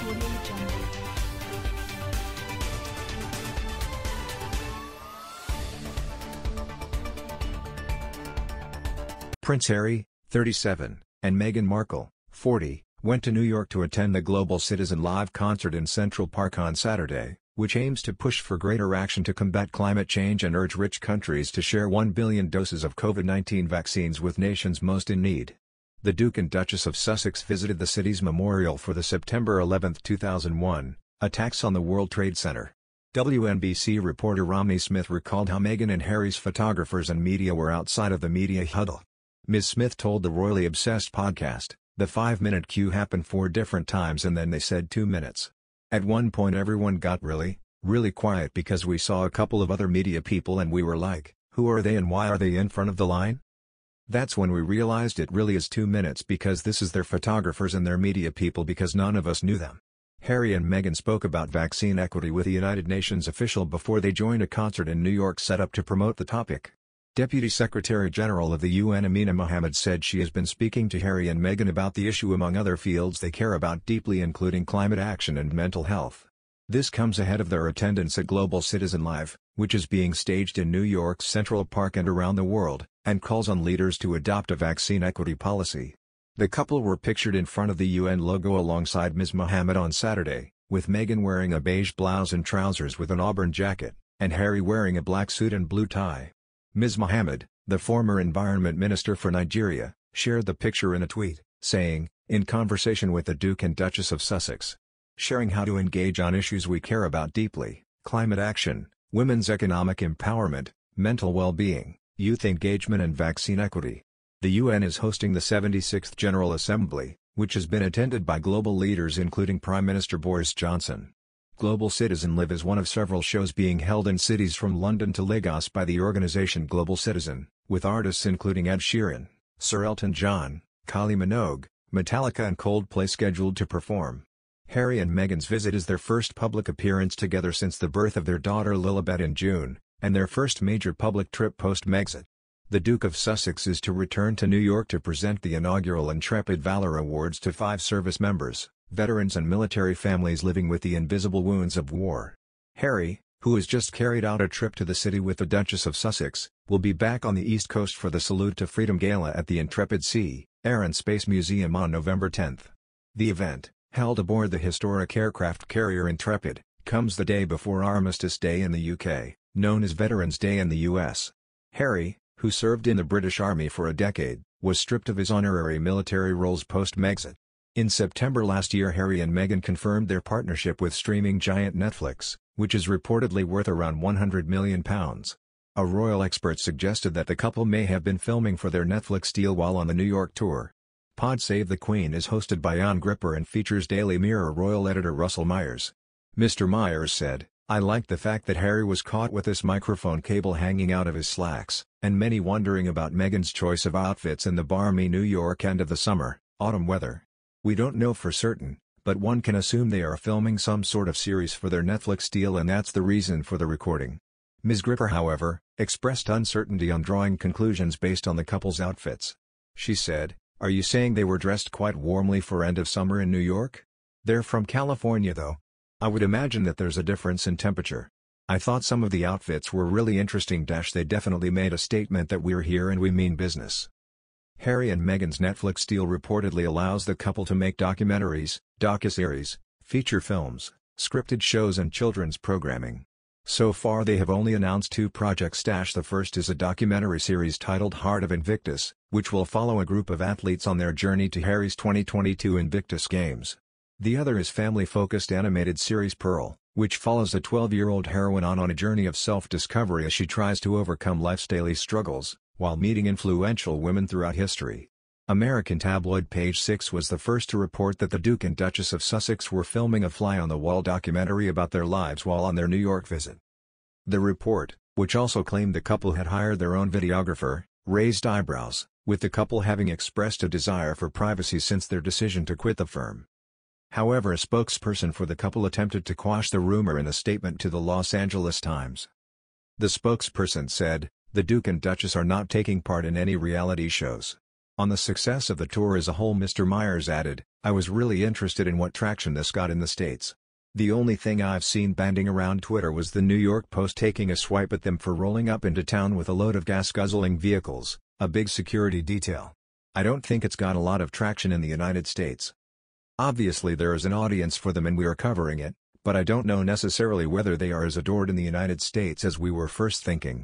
Audio Jungle. Prince Harry, 37, and Meghan Markle, 40, went to New York to attend the Global Citizen live concert in Central Park on Saturday, which aims to push for greater action to combat climate change and urge rich countries to share 1 billion doses of COVID-19 vaccines with nations most in need. The Duke and Duchess of Sussex visited the city's memorial for the September 11, 2001, attacks on the World Trade Center. WNBC reporter Romney Smith recalled how Meghan and Harry's photographers and media were outside of the media huddle. Ms. Smith told the Royally Obsessed podcast, "The 5-minute queue happened 4 different times and then they said 2 minutes. At one point everyone got really quiet because we saw a couple of other media people and we were like, who are they and why are they in front of the line? That's when we realized it really is 2 minutes because this is their photographers and their media people because none of us knew them." Harry and Meghan spoke about vaccine equity with a United Nations official before they joined a concert in New York set up to promote the topic. Deputy Secretary General of the UN Amina Mohammed said she has been speaking to Harry and Meghan about the issue among other fields they care about deeply, including climate action and mental health. This comes ahead of their attendance at Global Citizen Live, which is being staged in New York's Central Park and around the world, and calls on leaders to adopt a vaccine equity policy. The couple were pictured in front of the UN logo alongside Ms. Mohammed on Saturday, with Meghan wearing a beige blouse and trousers with an auburn jacket, and Harry wearing a black suit and blue tie. Ms. Mohammed, the former Environment Minister for Nigeria, shared the picture in a tweet, saying, "In conversation with the Duke and Duchess of Sussex. Sharing how to engage on issues we care about deeply, climate action, women's economic empowerment, mental well-being, youth engagement and vaccine equity." The UN is hosting the 76th General Assembly, which has been attended by global leaders including Prime Minister Boris Johnson. Global Citizen Live is one of several shows being held in cities from London to Lagos by the organization Global Citizen, with artists including Ed Sheeran, Sir Elton John, Kylie Minogue, Metallica and Coldplay scheduled to perform. Harry and Meghan's visit is their first public appearance together since the birth of their daughter Lilibet in June, and their first major public trip post-Megxit. The Duke of Sussex is to return to New York to present the inaugural Intrepid Valor Awards to 5 service members, veterans and military families living with the invisible wounds of war. Harry, who has just carried out a trip to the city with the Duchess of Sussex, will be back on the East Coast for the Salute to Freedom Gala at the Intrepid Sea, Air and Space Museum on November 10. The event, held aboard the historic aircraft carrier Intrepid, comes the day before Armistice Day in the UK, known as Veterans Day in the US. Harry, who served in the British Army for a decade, was stripped of his honorary military roles post-Megxit. In September last year Harry and Meghan confirmed their partnership with streaming giant Netflix, which is reportedly worth around £100 million. A royal expert suggested that the couple may have been filming for their Netflix deal while on the New York tour. Pod Save the Queen is hosted by Jan Gripper and features Daily Mirror royal editor Russell Myers. Mr. Myers said, "I liked the fact that Harry was caught with this microphone cable hanging out of his slacks, and many wondering about Meghan's choice of outfits in the balmy New York end of the autumn weather. We don't know for certain, but one can assume they are filming some sort of series for their Netflix deal and that's the reason for the recording." Ms. Gripper, however, expressed uncertainty on drawing conclusions based on the couple's outfits. She said, "Are you saying they were dressed quite warmly for end of summer in New York? They're from California though. I would imagine that there's a difference in temperature. I thought some of the outfits were really interesting. They definitely made a statement that we're here and we mean business." Harry and Meghan's Netflix deal reportedly allows the couple to make documentaries, docuseries, feature films, scripted shows and children's programming. So far they have only announced 2 projects. The first is a documentary series titled Heart of Invictus, which will follow a group of athletes on their journey to Harry's 2022 Invictus Games. The other is family-focused animated series Pearl, which follows a 12-year-old heroine on a journey of self-discovery as she tries to overcome life's daily struggles, while meeting influential women throughout history. American tabloid Page Six was the first to report that the Duke and Duchess of Sussex were filming a fly-on-the-wall documentary about their lives while on their New York visit. The report, which also claimed the couple had hired their own videographer, raised eyebrows, with the couple having expressed a desire for privacy since their decision to quit the firm. However, a spokesperson for the couple attempted to quash the rumor in a statement to the Los Angeles Times. The spokesperson said, "The Duke and Duchess are not taking part in any reality shows. On the success of the tour as a whole, Mr. Myers added, "I was really interested in what traction this got in the States. The only thing I've seen banding around Twitter was the New York Post taking a swipe at them for rolling up into town with a load of gas-guzzling vehicles, a big security detail. I don't think it's got a lot of traction in the United States. Obviously there is an audience for them and we are covering it, but I don't know necessarily whether they are as adored in the United States as we were first thinking."